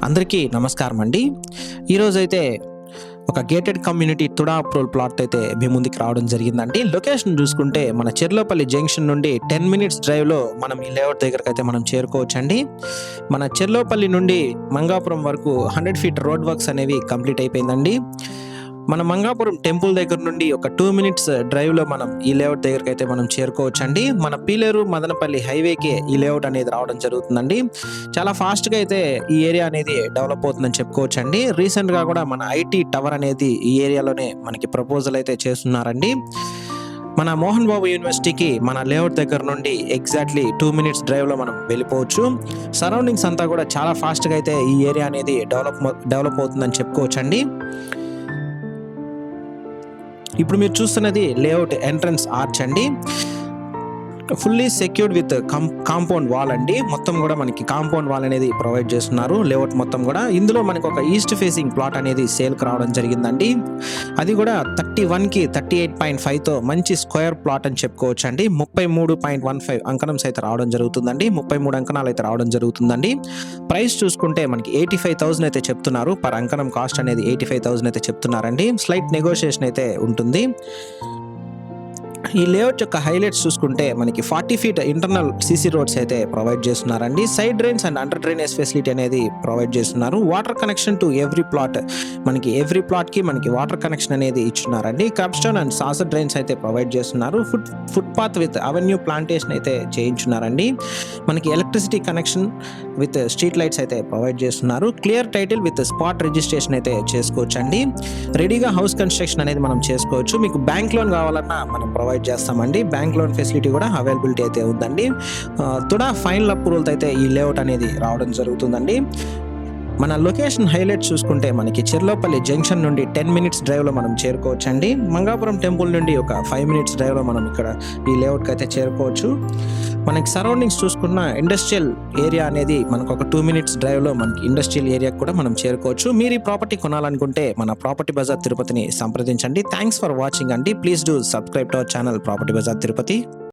అందరికీ నమస్కారం అండి. ఈరోజైతే ఒక gated community TUDA approval plot అయితే మీ ముందుకు రావడం జరిగిందండి. లొకేషన్ చూసుకుంటే మన చెర్లోపల్లి జంక్షన్ నుండి 10 మినిట్స్ డ్రైవ్‌లో మనం ఈ లేఅవుట్ దగ్గరకైతే మనం చేరుకోవచ్చండి. మన చెర్లోపల్లి నుండి మంగాపురం వరకు 100 ఫీట్ రోడ్ వర్క్స్ అనేవి కంప్లీట్ అయిపోయిందండి. మన మంగాపురం టెంపుల్ దగ్గర నుండి ఒక 2 మినిట్స్ డ్రైవ్‌లో మనం ఈ లేఅవుట్ దగ్గరకైతే మనం చేరుకోవచ్చండి. మన పీలేరు మదనపల్లి హైవేకే ఈ లేఅవుట్ అనేది రావడం జరుగుతుందండి. చాలా ఫాస్ట్‌గా అయితే ఈ ఏరియా అనేది డెవలప్ అవుతుందని చెప్పుకోవచ్చండి. రీసెంట్‌గా కూడా మన ఐటీ టవర్ అనేది ఈ ఏరియాలోనే మనకి ప్రపోజల్ అయితే చేస్తున్నారండి. మన మోహన్ బాబు యూనివర్సిటీకి మన లేఅవుట్ దగ్గర నుండి ఎగ్జాక్ట్లీ 2 మినిట్స్ డ్రైవ్‌లో మనం వెళ్ళిపోవచ్చు. సరౌండింగ్స్ అంతా కూడా చాలా ఫాస్ట్‌గా అయితే ఈ ఏరియా అనేది డెవలప్ అవుతుందని చెప్పుకోవచ్చండి. ఇప్పుడు మీరు చూస్తున్నది లేఅవుట్ ఎంట్రన్స్ ఆర్చ్ అండి. Fully secured with compound wall అండి. మొత్తం కూడా మనకి కాంపౌండ్ వాల్ అనేది ప్రొవైడ్ చేస్తున్నారు లేఅవుట్ మొత్తం కూడా. ఇందులో మనకు ఒక ఈస్ట్ ఫేసింగ్ ప్లాట్ అనేది సేల్కి రావడం జరిగిందండి. అది కూడా 31కి 38.5తో మంచి స్క్వేర్ ప్లాట్ అని చెప్పుకోవచ్చు అండి. 33.15 అంకణమ్స్ అయితే రావడం జరుగుతుందండి. 33 అంకణాలు అయితే రావడం జరుగుతుందండి. ప్రైస్ చూసుకుంటే మనకి 85,000 అయితే చెప్తున్నారు. పర్ అంకణం కాస్ట్ అనేది 85,000 అయితే చెప్తున్నారండి. స్లైట్ నెగోషియేషన్ అయితే ఉంటుంది. ఈ లేఅవుట్ యొక్క హైలైట్స్ చూసుకుంటే మనకి 40 ఫీట్ ఇంటర్నల్ సీసీ రోడ్స్ అయితే ప్రొవైడ్ చేస్తున్నారండి. Side drains and under drainage facility అనేది ప్రొవైడ్ చేస్తున్నారు. Water connection to every plot, మనకి ఎవ్రీ ప్లాట్కి మనకి వాటర్ కనెక్షన్ అనేది ఇచ్చున్నారండి. కబ్స్టోన్ అండ్ సాసర్ డ్రైన్స్ అయితే ప్రొవైడ్ చేస్తున్నారు. ఫుట్పాత్ విత్ అవెన్యూ ప్లాంటేషన్ అయితే చేయించున్నారండి. మనకి electricity connection with street lights అయితే ప్రొవైడ్ చేస్తున్నారు. Clear title with spot registration అయితే చేసుకోవచ్చు అండి. రెడీగా హౌస్ కన్స్ట్రక్షన్ అనేది మనం చేసుకోవచ్చు. మీకు బ్యాంక్ లోన్ కావాలన్నా మనం ప్రొవైడ్ చేస్తామండి. బ్యాంక్ లోన్ ఫెసిలిటీ కూడా అవైలబిలిటీ అయితే ఉందండి. తుడా ఫైనల్ అప్రూవల్ అయితే ఈ లేఅవుట్ అనేది రావడం జరుగుతుందండి. మన లొకేషన్ హైలైట్ చూసుకుంటే మనకి చెర్లోపల్లి జంక్షన్ నుండి 10 మినిట్స్ డ్రైవ్లో మనం చేరుకోవచ్చండి. మంగాపురం టెంపుల్ నుండి ఒక 5 మినిట్స్ డ్రైవ్లో మనం ఇక్కడ ఈ లేఅవుట్కి అయితే చేరుకోవచ్చు. మనకి సరౌండింగ్స్ చూసుకున్న ఇండస్ట్రియల్ ఏరియా అనేది మనకు ఒక 2 మినిట్స్ డ్రైవ్లో మనకి ఇండస్ట్రియల్ ఏరియాకి కూడా మనం చేరుకోవచ్చు. మీరు ఈ ప్రాపర్టీ కొనాలనుకుంటే మన ప్రాపర్టీ బజార్ తిరుపతిని సంప్రదించండి. థ్యాంక్స్ ఫర్ వాచింగ్ అండి. Please do subscribe to our channel Property Bazaar Tirupati.